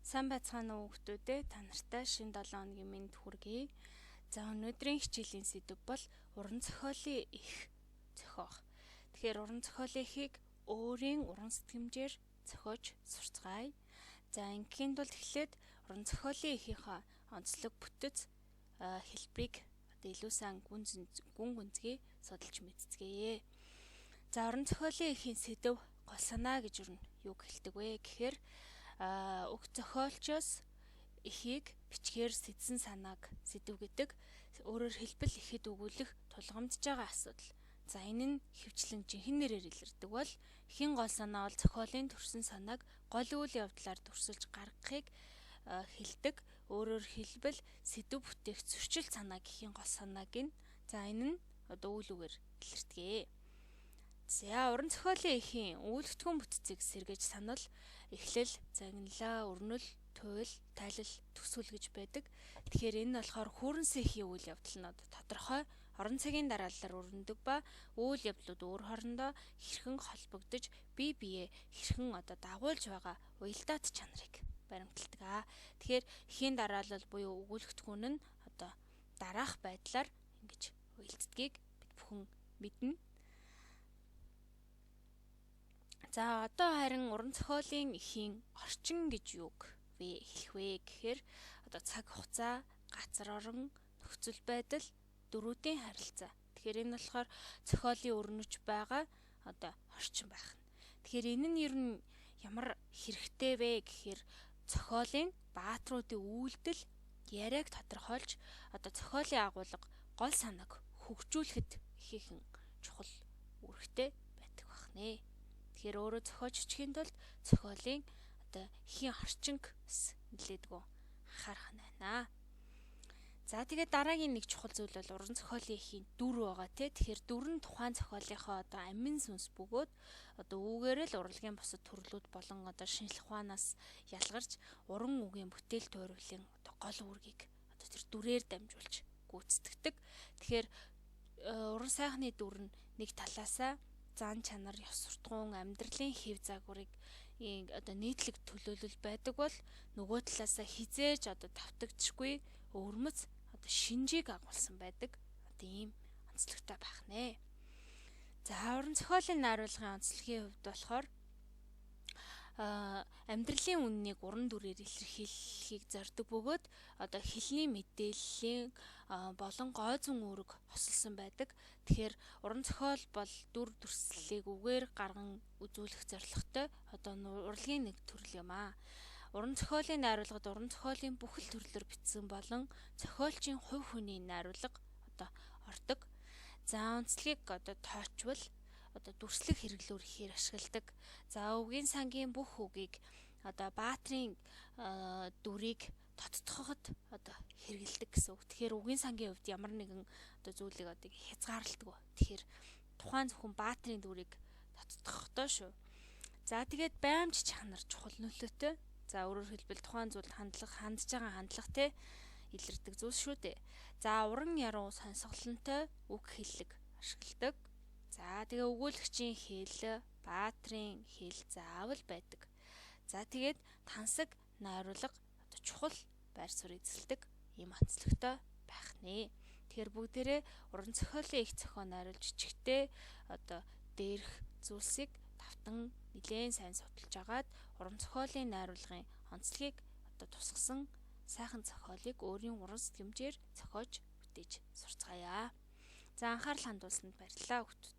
Сайн байцгаана уу хүүхдүүдээ, та нартай шинэ 7 хоногийн мэнд хүргэе. За өнөөдрийн хичээлийн сэдэв бол уран зохиолын их зохиох. Тэгэхээр уран зохиолын ихийг өөрийн уран сэтгэмжээр зохиож сурцгаая. За ингийн тулд эхлээд уран зохиолын ихийнхаа онцлог бүтэц хэлбэрийг илүү сайн гүн гүнзгий судалж мэдцгээе. За уран зохиолын ихийн сэдэв гол санаа гэж юу хэлдэг вэ гэхээр уг зохиолчоос эхийг бичгээр сэдсэн санааг сэдэв гэдэг. Өөрөөр хэлбэл ихэд өгүүлэх тулгамдж байгаа асуудал. За энэ нь хөвчлэн жинхэнэ нэрээр илэрдэг бол эхийн гол санаа бол зохиолын төрсөн санааг гол үйл явдлаар төрсөлж гаргахыг хэлдэг. Өөрөөр хэлбэл сэдэв бүтээх зөрчил санаа гэхийн гол санааг нь. За энэ нь үйл үгээр илэрдэг. За уран зохиолын ихийн үүлгэтгүүн бүтцийг сэргээж санал, эхлэл, загналаа, өрнөл, туйл, тайлал, төсвөл гэж байдаг. Тэгэхээр энэ нь болохоор хүүрнсэн ихийн үйл явдал нь тодорхой орон цагийн дараалалаар өрнөдөг ба үйл явдлууд өөр хоорондоо хэрхэн холбогдож бие биеэ хэрхэн дагуулж байгаа уялдаад чанарыг баримталдаг. Тэгэхээр ихийн дараалал буюу өгүүлэгдэхүүн нь дараах байдлаар ингэж уялддгийг бид бүхэн мэднэ. За одоо харин уран зохиолын ихийн орчин гэж юуг хэлэх вэ гэхээр цаг хугацаа, газар орон, нөхцөл байдал, дөрүүдийн харилцаа. Тэгэхээр энэ болохоор зохиолын өрнөж байгаа орчин байх нь. Тэгэхээр энэ нь ер нь ямар хэрэгтэй вэ гэхээр зохиолын баатруудын үйлдэл яриаг тодорхойлж зохиолын агуулга гол санааг хөгжүүлэхэд ихээхэн чухал үүрэгтэй байдаг бахнэ. Тэгэхээр өөрөө зохиож өчхийн тулд зохиолын ихийн орчинг нэлээдгүй анхаарах нь байна. За тэгээд дараагийн нэг чухал зүйл бол уран зохиолын ихийн дүр байгаа тий. Тэгэхээр дүр нь тухайн зохиолынхоо амин сүнс бөгөөд үүгээр л урлагийн бусад төрлүүд болон шинжлэх ухаанаас ялгарч уран үгийн бүтээл туйруулын гол үүргийг тэр дүрээр дамжуулж гүйцэтгэдэг. Тэгэхээр уран сайхны дүр нь нэг талаасаа зан чанар, ёс суртахуун, амьдралын хэв загварыг нийтлэг төлөөлөл байдаг бол нөгөө талаасаа хизээж давтагдчихгүй өвөрмөц шинжийг агуулсан байдаг ийм онцлогтой байх нэ. За уран зохиолын найруулгын онцлогийн хувьд болохоор амьдралын үннийг уран дүрээр илэрхийлэхийг зорддог бөгөөд хэлний мэдээллийн болон гой зүүн үүрэг хосолсон байдаг. Тэгэхээр уран зохиол бол дүр төрслийг үгээр гарган үзүүлэх зорилготой урлагийн нэг төрөл юм аа. Уран зохиолын найруулгад уран зохиолын бүхэл төрлөөр бичсэн болон зохиолчийн хувь хүний найруулга ордог. За онцлогийг тоочвол дүрслэх хэрэглүүр ихээр ашигладаг. За өвгийн сангийн бүх үгийг баатрын дүрийг тоттоход хэрэгэлдэг гэсэн үг. Тэгэхээр өвгийн сангийн хувьд ямар нэгэн зүйлийг хязгаарладаг. Тэгэхээр тухайн зөвхөн баатрын дүрийг тоттохдоо шүү. За тэгээд баймж чанар чухал нөлөөтэй. За өөрөөр хэлбэл тухайн зүйлд хандж байгаа хандлага те илэрдэг зүйл шүү дээ. За уран яруу сонсголонтой үг хэллэг ашигладаг. За тэгээ өгүүлэгчийн хэл, баатрын хэл заавал байдаг. За тэгээд тансаг, найруулга чухал байр суурь эзэлдэг ийм онцлогтой байх нэ. Тэгэхээр бүгдээрээ уран зохиолын их зохион найруулж ичгтээ дээрх зүйлсийг давтан нэлээд сайн судалж агаад уран зохиолын найруулгын онцлогийг тусгасан сайхан зохиолыг өөрийн уран сэтгэмжээр зохиож бүтээж сурцгаая. За анхаарал хандуулсанд баярлалаа хүүхдүүд.